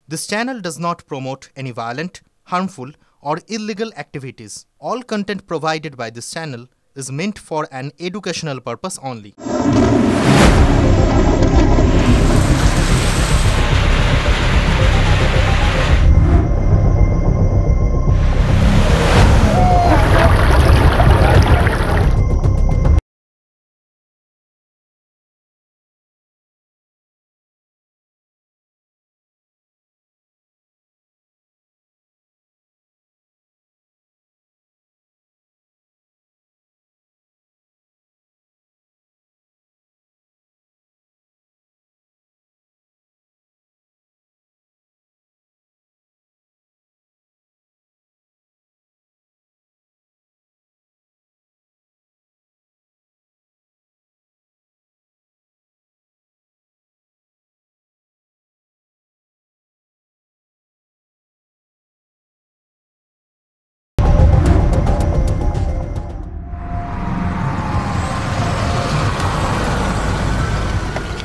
This channel does not promote any violent, harmful, or illegal activities. All content provided by this channel is meant for an educational purpose only.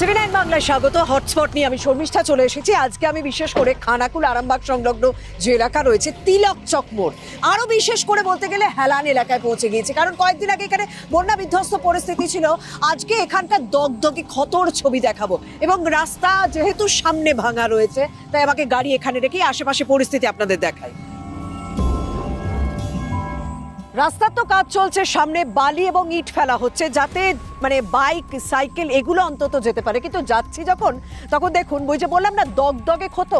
টিভি9 বাংলায় স্বাগত। Hotspot নিয়ে আমি শর্মিষ্ঠা চলে এসেছি। আজকে আমি বিশেষ করে খানাকুল আরামবাগ সংলগ্ন যে এলাকা রয়েছে তিলক চক মোড়, আরো বিশেষ করে বলতে গেলে হেলান এলাকায় পৌঁছে গিয়েছে, কারণ কয়েকদিন আগে এখানে বন্যা বিধ্বস্ত পরিস্থিতি ছিল। আজকে এখানকার দগদগে ক্ষতর ছবি দেখাবো, এবং রাস্তা যেহেতু সামনে ভাঙা রয়েছে তাই আমাকে গাড়ি এখানে রেখে আশেপাশে পরিস্থিতি আপনাদের দেখাই। রাস্তার তো কাজ চলছে, সামনে বালি এবং ইট ফেলা হচ্ছে যাতে বাইক সাইকেল এগুলো অন্তত যেতে পারে, কিন্তু যাচ্ছি যখন তখন দেখুন ওই যে বললাম না দগদগে ক্ষত,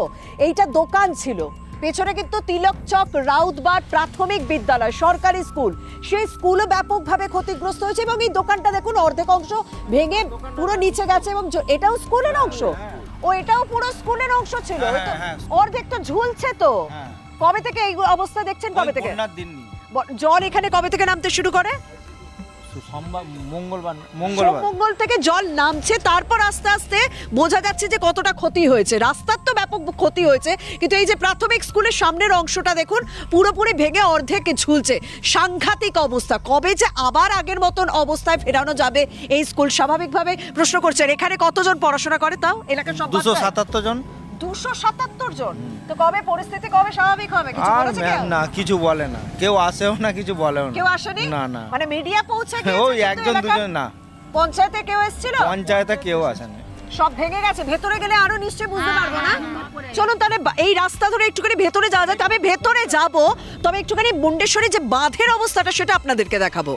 এইটা দোকান ছিল পেছনে, কিন্তু তিলক চক রাউতবাগ প্রাথমিক বিদ্যালয় সরকারি স্কুল, সেই স্কুলও ব্যাপকভাবে ক্ষতিগ্রস্ত হয়েছে, এবং এই দোকানটা দেখুন অর্ধেক অংশ ভেঙে পুরো নিচে গেছে, এবং এটাও স্কুলের অংশ, ও এটাও পুরো স্কুলের অংশ ছিল, অর্ধেক তো ঝুলছে। তো কবে থেকে এই অবস্থা দেখছেন? কবে থেকে জল এখানে কবে থেকে নামতে শুরু করে? মঙ্গল থেকে জল নামছে, তারপর আস্তে আস্তে বোঝা যাচ্ছে যে কতটা ক্ষতি হয়েছে। রাস্তার তো ব্যাপক ক্ষতি হয়েছে, কিন্তু এই যে প্রাথমিক স্কুলের সামনের অংশটা দেখুন পুরোপুরি ভেঙে অর্ধেক ঝুলছে। সাংঘাতিক অবস্থা। কবে যে আবার আগের মতন অবস্থায় ফেরানো যাবে এই স্কুল, স্বাভাবিকভাবে প্রশ্ন করছেন। এখানে কতজন পড়াশোনা করে তাও এলাকার সব? 277 জন। 277 জন। তো কবে পরিস্থিতি কবে স্বাভাবিক হবে? কিছু বলেছে কেউ? না, কিছু বলে না, কেউ আসেও না, কিছু বলেও না। কেউ আসেনি? না না, মিডিয়া পৌঁছে গিয়েছে? ওই একজন দুজন। না, পঞ্চায়েতে কেউ এসেছিল? পঞ্চায়েতে কেউ আসেনি, সব ভেঙে গেছে। ভেতরে গেলে আরো নিশ্চয়ই বুঝতে পারবো না। চলুন তাহলে এই রাস্তা ধরে একটুখানি ভেতরে যাওয়া যায়। তবে ভেতরে যাব, তবে একটুখানি মুন্ডেশ্বরী যে বাঁধের অবস্থাটা সেটা আপনাদেরকে দেখাবো।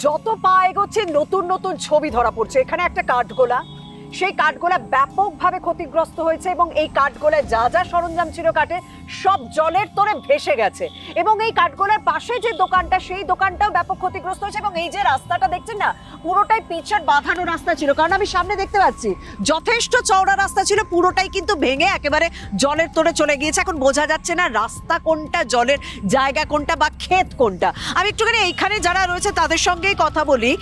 যত পা এগোচ্ছে নতুন নতুন ছবি ধরা পড়ছে। এখানে একটা কাঠগোলা, সেই কাঠগোলা ব্যাপকভাবে ক্ষতিগ্রস্ত হয়েছে, এবং এই কাঠগোলায় যা যা সরঞ্জাম ছিল কাঠে সব জলের তোরে ভেসে গেছে, এবং এই কাঠগোলার পাশে যে দোকানটা সেই দোকানটাও ব্যাপক ক্ষতিগ্রস্ত হয়েছে। এবং এই যে রাস্তাটা দেখছেন না, পুরোটাই পিচের বাঁধানো রাস্তা ছিল, কারণ আমি সামনে দেখতে পাচ্ছি যথেষ্ট চওড়া রাস্তা ছিল, পুরোটাই কিন্তু ভেঙে একেবারে জলের তোরে চলে গিয়েছে। এখন বোঝা যাচ্ছে না রাস্তা কোনটা, জলের জায়গা কোনটা, বা ক্ষেত কোনটা। আমি একটুখানি এইখানে যারা রয়েছে তাদের সঙ্গেই কথা বলি।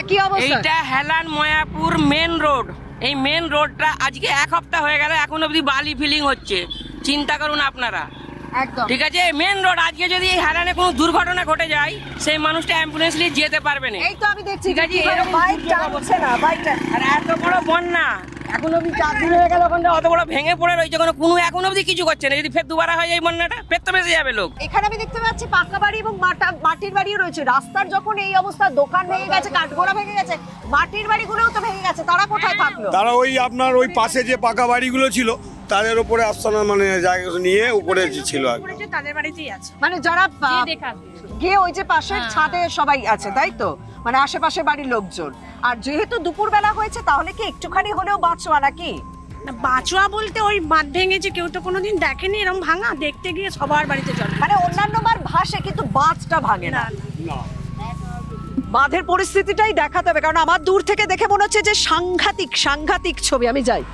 কি অবস্থা? এইটা হেলান ময়াপুর মেন রোড। এই মেন রোডটা আজকে এক সপ্তাহ হয়ে গেল, এখন অব্দি বালি ফিলিং হচ্ছে। চিন্তা করুন আপনারা। একদম ঠিক আছে, মেন রোড আজকে যদি এই হেলানে কোনো দুর্ঘটনা ঘটে যায়, সেই মানুষটা অ্যাম্বুলেন্স নিয়ে যেতে পারবে না। এই তো আমি দেখছি বাইক টানছে না, বাইকটা। আর এত বড় বন্যা, এখন অব্দি 4 দিন হয়ে গেল, ওখানে অত বড় ভেঙে পড়ে রয়েছে, কোনো এখন অব্দি কিছু করছে না। যদি ফের দুবার হয় এই বন্যাটা, ফের তো বেঁচে যাবে লোক। এখানে আমি দেখতে পাচ্ছি পাকা বাড়ি এবং মাটির বাড়িও রয়েছে। রাস্তার যখন এই অবস্থা, দোকান ভেঙে গেছে, কাঠগোলা ভেঙে গেছে, মাটির বাড়িগুলোও তো ভেঙে গেছে। তারা কোথায় থাকলো? তারা ওই আপনার ওই পাশে যে পাকা বাড়িগুলো ছিল তাদের উপরে আস্তানা জায়গা নিয়ে উপরে ছিল, তাদের বাড়িতেই আছে। যারা গিয়ে ওই যে পাশের ছাদে সবাই আছে, তাই তো? আশেপাশে বাড়ির লোকজন। আর যেহেতু দুপুর বেলা হয়েছে, তাহলে কি একটুখানি হলেও বাঁচোয়া নাকি? বাঁচোয়া বলতে ওই বাঁধ ভেঙেছে, কেউ তো কোনোদিন দেখেনি এরকম ভাঙা, দেখতে গিয়ে সবার বাড়িতে জল। অন্যান্য বার ভাসে, কিন্তু বাঁধটা ভাঙে না। বাঁধের পরিস্থিতিটাই দেখাতে হবে, কারণ আমার দূর থেকে দেখে মনে হচ্ছে যে সাংঘাতিক ছবি। আমি যাই।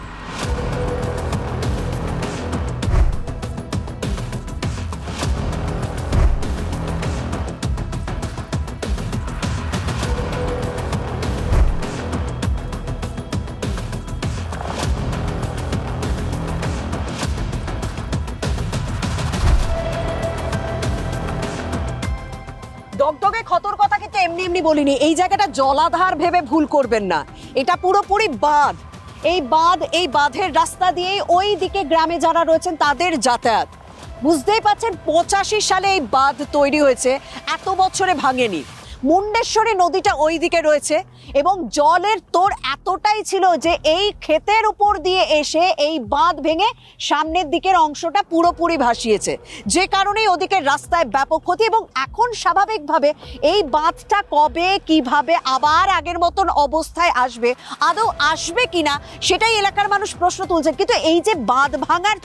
এমনি এমনি বলিনি, এই জায়গাটা জলাধার ভেবে ভুল করবেন না, এটা পুরোপুরি বাঁধ। এই বাঁধের রাস্তা দিয়ে ওই দিকে গ্রামে যারা রয়েছেন তাদের যাতায়াত। বুঝতেই পাচ্ছেন 85 সালে এই বাঁধ তৈরি হয়েছে, এত বছরে ভাঙেনি। মুন্ডেশ্বরী নদীটা ওই দিকে রয়েছে এবং জলের তোর এতটাই ছিল যে এই ক্ষেতের উপর দিয়ে এসে এই বাঁধ ভেঙে সামনের দিকের অংশটা পুরোপুরি ভাসিয়েছে, যে কারণেই ওদিকের রাস্তায় ব্যাপক ক্ষতি। এবং এখন স্বাভাবিকভাবে এই বাঁধটা কবে কিভাবে আবার আগের মতন অবস্থায় আসবে, আদৌ আসবে কিনা সেটাই এলাকার মানুষ প্রশ্ন তুলছেন। কিন্তু এই যে বাঁধ ভাঙার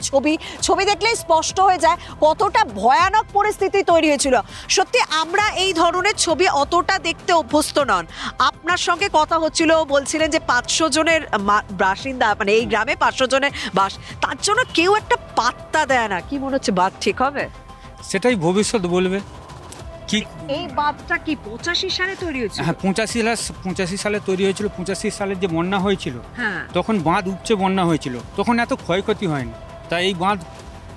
ছবি দেখলেই স্পষ্ট হয়ে যায় কতটা ভয়ানক পরিস্থিতি তৈরি হয়েছিল। সত্যি আমরা এই ধরনের ছবি অতটা দেখতে অভ্যস্ত নন। আপনার সঙ্গে কথা হচ্ছিল, বলছিলেন যে 500 জনের বাসিন্দা, মানে এই গ্রামে 500 জনের বাস, তার জন্য কেউ একটা পাত্তা দেয় না। কি মনে হচ্ছে বাঁধ ঠিক হবে? সেটাই ভবিষ্যৎ বলবে। কি এই বাঁধটা কি 85 সালে তৈরি হয়েছিল? হ্যাঁ, 85 সালে তৈরি হয়েছিল। 85 সালে যে বন্যা হয়েছিল, হ্যাঁ, তখন বাঁধ উপচে বন্যা হয়েছিল, তখন এত ক্ষয়ক্ষতি হয়নি। তাই এই বাঁধ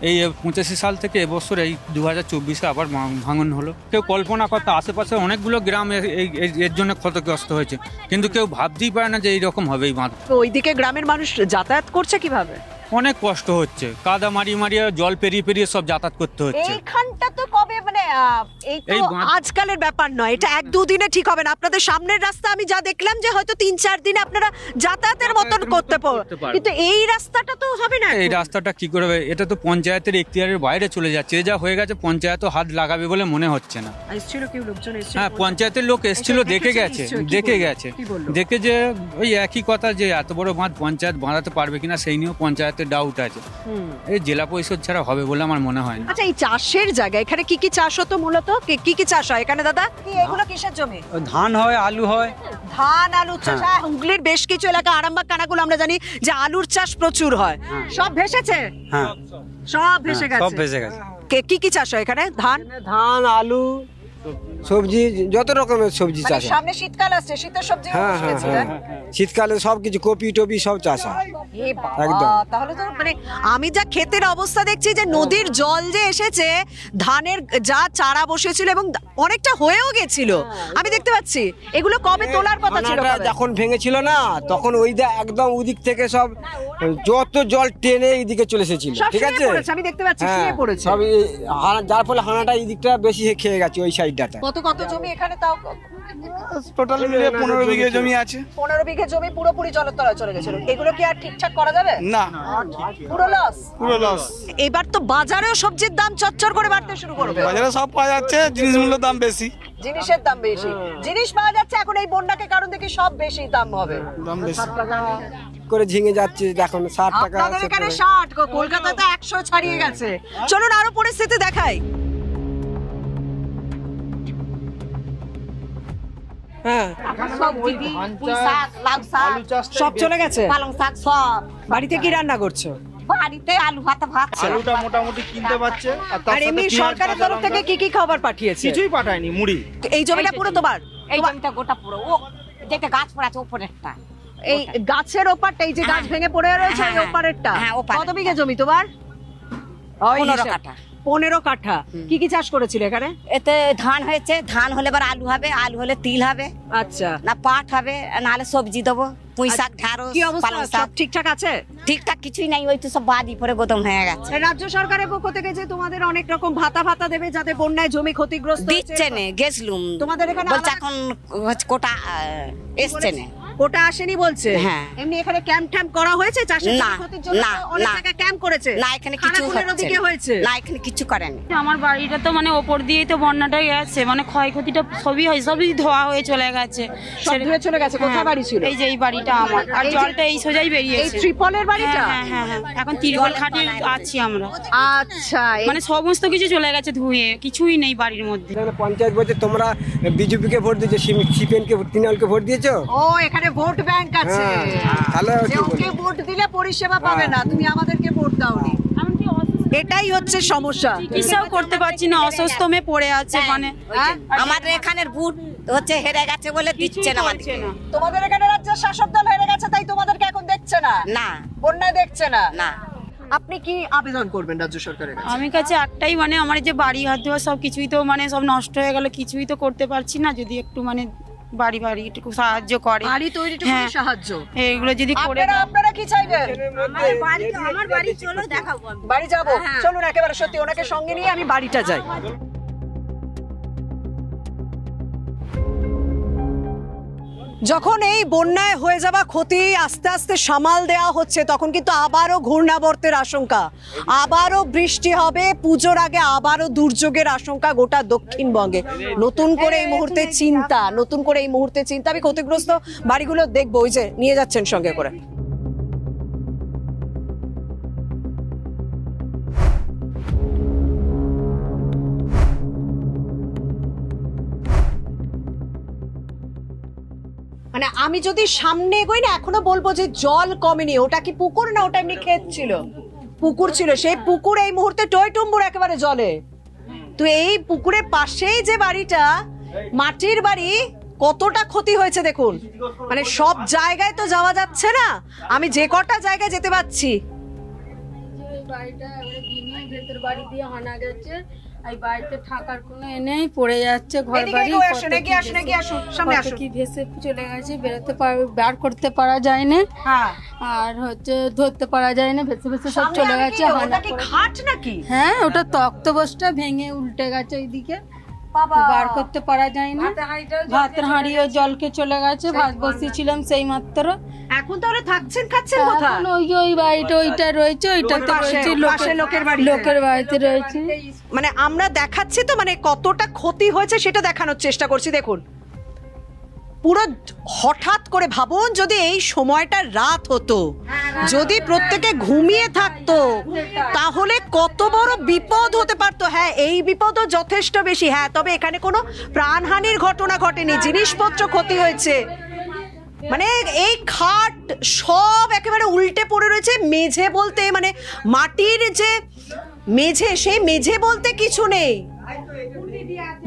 এই 85 সাল থেকে এবছর এই 2024-এ আবার ভাঙন হলো। কেউ কল্পনা করতে, আশেপাশে অনেকগুলো গ্রাম এর জন্য ক্ষতিগ্রস্ত হয়েছে, কিন্তু কেউ ভাবতেই পারে না যে এইরকম হবে এই বাঁধ। তো ওইদিকে গ্রামের মানুষ যাতায়াত করছে কিভাবে? অনেক কষ্ট হচ্ছে, কাদা মারিয়ে জল পেরিয়ে সব যাতায়াত করতে হচ্ছে। এইখানটা তো কবে, মানে এই তো আজকালের ব্যাপার নয়, এটা 1-2 দিনে ঠিক হবে না। আপনাদের সামনের রাস্তা আমি যা দেখলাম যে হয়তো 3-4 দিনে আপনারা যাতায়াতের মতন করতে পারবেন, কিন্তু এই রাস্তাটা তো হবে না। এই রাস্তাটা কি করে হবে? এটা তো পঞ্চায়েতের এখতিয়ারের বাইরে চলে যাচ্ছে। যা হয়ে গেছে, পঞ্চায়েতও হাত লাগাবে বলে মনে হচ্ছে না। এসেছিল কেউ, লোকজন এসেছিল? হ্যাঁ, পঞ্চায়েতের লোক এসেছিল, দেখে গেছে দেখে যে ওই একই কথা যে এত বড় বাঁধ পঞ্চায়েত বাঁধাতে পারবে কিনা সেই নিয়েও পঞ্চায়েতের ডাউট আছে। এই জেলা পরিষদ ছাড়া হবে বলে আমার মনে হয় না। আচ্ছা, এই চাষের জায়গা, এখানে কি কি চাষ হতো মূলত? কি চাষ হয় এখানে দাদা? কি এগুলো কিসের জমি? ধান হয়, আলু হয়। ধান আলু চাষ। হুগলির বেশ কিছু এলাকা, আরামবাগ কানাগুলো আমরা জানি যে আলুর চাষ প্রচুর হয়। সব ভেসেছে? হ্যাঁ, সব ভেসে গেছে। সব ভেসে গেছে। কি চাষ হয় এখানে? ধান, আলু, সবজি, যত রকমের সবজি চাষ হয়। সামনে শীতকাল আসছে, শীতের সবজি শীতকালে সবকিছু কপি টপি সব চাষ হয় একদম। তাহলে তো মানে আমি যা ক্ষেতের অবস্থা দেখছি যে নদীর জল যে এসেছে, ধানের যা চারা বসেছিল এবং অনেকটা হয়েও গেছিল আমি দেখতে পাচ্ছি। এগুলো কবে তোলার কথা ছিল? যখন ভেঙেছিল না, তখন ওই একদম ওদিক থেকে সব যত জল টেনে এইদিকে চলে এসেছিল, ঠিক আছে? আমি দেখতে পাচ্ছি শুয়ে পড়েছে সব, যার ফলে হানাটা এই দিকটা বেশি খেয়ে গেছে ওই সাইডটাতে। কত জমি এখানে? তাও টোটাল মিলে 15 বিঘা জমি আছে। 15 বিঘা জমি পুরোপুরি জলের তলায় চলে গেছিল। এগুলো কি আর ঠিকঠাক করা যাবে? না, পুরো লস। এবার তো বাজারেও সবজির দাম চচ্চর করে বাড়তে শুরু করবে। বাজারে সব পাওয়া যাচ্ছে, জিনিস মূল্যের দাম বেশি। জিনিসের দাম বেশি, জিনিস পাওয়া যাচ্ছে, এখন এই বন্যাকে কারণ দেখে সব বেশি দাম হবে। দাম বেশি করে ঝিঙে যাচ্ছে, দেখুন 60 টাকা। আপনাদের এখানে 60, কলকাতাতে 100 ছাড়িয়ে গেছে। চলুন আরো পরিস্থিতি দেখাই। হ্যাঁ, সব চলে গেছে। পালং শাক সব। বাড়িতে কি রান্না করছো? বাড়িতে আলু ভাত। আলুটা মোটামুটি কিনতে পারছে। আর এমনি সরকারের তরফ থেকে কি খাবার পাঠিয়েছে? কিছুই পাঠায়নি, মুড়ি। এই জমিটা পুরো তোমার? এই জমিটা গোটা পুরো। ও যেটা গাছ পড়ে আছে উপরেরটা। এই গাছের ওপারটা, এই যে গাছ ভেঙে পড়ে রয়েছে ওই ওপারেরটা। কত বিঘা জমি তোমার? 15 কাঠা। 15 কাঠা। কি চাষ করেছিল এখানে? এতে ধান হয়েছে, ধান হলে এবার আলু হবে, আলু হলে তিল হবে, আচ্ছা, না পাট হবে, নাহলে সবজি দেবো, পুঁই শাক, ঢ্যাঁড়স, কি অবস্থা? সব ঠিকঠাক আছে? ঠিকঠাক কিছুই নাই, ওই তো সব বাদি পরে গোদম হয়ে গেছে। রাজ্য সরকারের পক্ষ থেকে যে তোমাদের অনেক রকম ভাতা দেবে যাদের বন্যায় জমি ক্ষতিগ্রস্ত দিচ্ছে না, গেছলুম তোমাদের এখানে বলছে এখন কোটা এসছে না। কোটা আসেনি বলছে? হ্যাঁ। এমনি এখানে ক্যাম্প করা হয়েছে চাষের ক্ষতির জন্য? অনেক জায়গায় ক্যাম্প করেছে না, এখানে কিছু হয়েছে না, এখানে কিছু করেনি। আমার বাড়িটা তো মানে ওপর দিয়েই তো বন্যাটা গেছে, মানে ক্ষয়ক্ষতিটা সবই হয়, সবই ধোয়া হয়ে চলে গেছে। চলে গেছে। কোথায় বাড়ি ছিল? এই যে এই বাড়িটা আমার, আর জলটা এই সোজাই বেরিয়েছে। এই ত্রিপলের বাড়িটা? হ্যাঁ, এখন তিরপল খাটে আছি আমরা। আচ্ছা, মানে সমস্ত কিছু চলে গেছে ধুয়ে, কিছুই নেই বাড়ির মধ্যে। পঞ্চায়েত বলছে তোমরা বিজেপিকে ভোট দিয়েছো, সিপিএনকে, তৃণমূলকে ভোট দিয়েছো। ও, এখানে ভোট ব্যাংক আছে। তাহলে ওকে ভোট দিলে পরিষেবা পাবে না, তুমি আমাদেরকে ভোট দাওনি। এটাই হচ্ছে সমস্যা। চিকিৎসাও করতে পারছি না, অসুস্থ হয়ে পড়ে আছে। মানে আমাদের এখানের ভোট হচ্ছে হেরে গেছে বলে দিচ্ছে না আমাদেরকে। তোমাদের এখানে রাজ্যের শাসক দল হেরে গেছে তাই তোমাদেরকে এখন দেখছে না? না, বন্যায় দেখছে না? না। আপনি কি আবেদন করবেন রাজ্য সরকারের কাছে? আমি কাছে একটাই, মানে আমার যে বাড়ি হাত দেওয়া সব কিছুই তো মানে সব নষ্ট হয়ে গেল, কিছুই তো করতে পারছি না, যদি একটু মানে বাড়ি একটু সাহায্য করে, বাড়ি তৈরিতে সাহায্য এইগুলো যদি করে। আপনারা কি চাইবেন? আমার বাড়ি চলো দেখাবো, বাড়ি যাব, চলুন একেবারে সত্যি ওনাকে সঙ্গে নিয়ে আমি বাড়িটা যাই। যখন এই বন্যায় হয়ে যাওয়া ক্ষতি আস্তে আস্তে সামাল দেওয়া হচ্ছে, তখন কিন্তু আবারও ঘূর্ণাবর্তের আশঙ্কা, আবারও বৃষ্টি হবে, পুজোর আগে আবারও দুর্যোগের আশঙ্কা গোটা দক্ষিণবঙ্গে। নতুন করে এই মুহূর্তে চিন্তা, আমি ক্ষতিগ্রস্ত বাড়িগুলো দেখবো, ওই যে নিয়ে যাচ্ছেন সঙ্গে করে। মানে আমি যদি সামনে এগোই না, এখনো বলবো যে জল কমেনি। ওটা কি পুকুর না ওটা এমনি ক্ষেত ছিল? পুকুর ছিল, সেই পুকুর এই মুহূর্তে টইটুম্বুর একেবারে জলে। তো এই পুকুরের পাশেই যে বাড়িটা, মাটির বাড়ি, কতটা ক্ষতি হয়েছে দেখুন। মানে সব জায়গায় তো যাওয়া যাচ্ছে না, আমি যে কটা জায়গায় যেতে পারছি। বাড়িটা ভেতর বাড়ি দিয়ে হানা গেছে, এই বাড়িতে থাকার কোনো নেই, পড়ে যাচ্ছে ঘর বাড়ি, কি ভেসে চলে গেছে, বার করতে পারা যায় না, আর হচ্ছে ধরতে পারা যায় না, ভেসে ভেসে সব চলে গেছে। খাট নাকি? হ্যাঁ, ওটা তক্তপোষটা ভেঙে উল্টে গেছে, ওইদিকে বার করতে পারা যায় না। ভাতের হাঁড়িও জলকে চলে গেছে, ভাত বসিয়েছিলাম সেই মাত্র। এখন তাহলে থাকছেন খাচ্ছেন কোথায়? ওই বাড়িটা ওইটা রয়েছে, ওইটাতে রয়েছে, লোকের বাড়িতে রয়েছে। মানে আমরা দেখাচ্ছি তো, মানে কতটা ক্ষতি হয়েছে সেটা দেখানোর চেষ্টা করছি। দেখুন পুরো হঠাৎ করে ভাবুন, যদি এই সময়টা রাত হতো, যদি প্রত্যেকে ঘুমিয়ে থাকতো, তাহলে কত বড় বিপদ হতে পারতো। হ্যাঁ, এই বিপদও যথেষ্ট বেশি। হ্যাঁ, তবে এখানে কোনো প্রাণহানির ঘটনা ঘটেনি, জিনিসপত্র ক্ষতি হয়েছে। মানে এই খাট সব একেবারে উল্টে পড়ে রয়েছে। মেঝে বলতে, মানে মাটির যে মেঝে, সেই মেঝে বলতে কিছু নেই।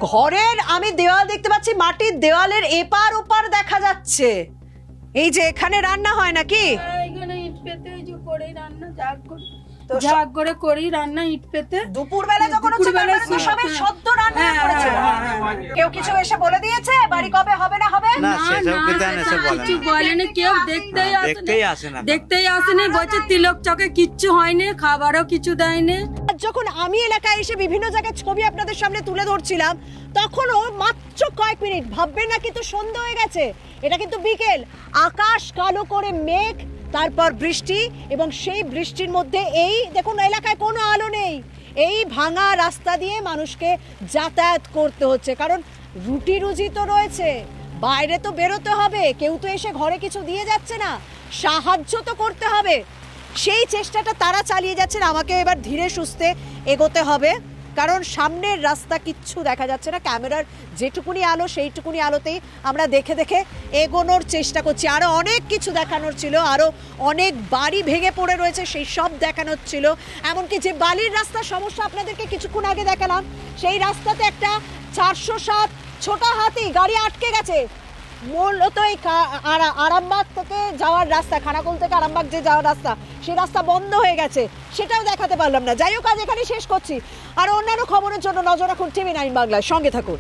ঘরের আমি দেওয়াল দেখতে পাচ্ছি, মাটির দেওয়ালের এপার ওপার দেখা যাচ্ছে। এই যে এখানে রান্না হয় নাকি? এখানে ইট পেতে করে রান্না, ঝাঁক করে করি রান্না ইট পেতে। দুপুরবেলা যখন সবাই সদ্য রান্না করেছে। কেউ কিছু এসে বলে দিয়েছে বাড়ি কবে হবে না হবে? না, কিছু বলেনি কেউ, দেখতেই আসেনি, বলছে তিলক চকে কিচ্ছু হয়নি, খাবারও কিছু দেয়নি। যখন আমি এলাকায় এসে বিভিন্ন জায়গায় ছবি আপনাদের সামনে তুলে ধরছিলাম, তখনও মাত্র কয়েক মিনিট, ভাববেন না কিন্তু সন্ধ্যা হয়ে গেছে, এটা কিন্তু বিকেল, আকাশ কালো করে মেঘ, তারপর বৃষ্টি, এবং সেই বৃষ্টির মধ্যে এই দেখুন এলাকায় কোনো আলো নেই। এই ভাঙা রাস্তা দিয়ে মানুষকে যাতায়াত করতে হচ্ছে, কারণ রুটি রুজি তো রয়েছে, বাইরে তো বেরোতে হবে, কেউ তো এসে ঘরে কিছু দিয়ে যাচ্ছে না, সাহায্য তো করতে হবে। সেই চেষ্টাটা তারা চালিয়ে যাচ্ছেন। আমাকে এবার ধীরে সুস্থে এগোতে হবে, কারণ সামনের রাস্তা কিচ্ছু দেখা যাচ্ছে না। ক্যামেরার যেটুকুনি আলো, সেইটুকুনি আলোতেই আমরা দেখে দেখে এগোনোর চেষ্টা করছি। আরও অনেক কিছু দেখানোর ছিল, আরও অনেক বাড়ি ভেঙে পড়ে রয়েছে, সেই সব দেখানোর ছিল। এমনকি যে বালির রাস্তার সমস্যা আপনাদেরকে কিছুক্ষণ আগে দেখালাম, সেই রাস্তাতে একটা 407 ছোটা হাতি গাড়ি আটকে গেছে। মূলত এই আরামবাগ থেকে যাওয়ার রাস্তা, খানাকুল থেকে আরামবাগ যে যাওয়ার রাস্তা, সেই রাস্তা বন্ধ হয়ে গেছে, সেটাও দেখাতে পারলাম না। যাই হোক, আজ এখানে শেষ করছি। আর অন্যান্য খবরের জন্য নজর রাখুন TV9 বাংলায়, সঙ্গে থাকুন।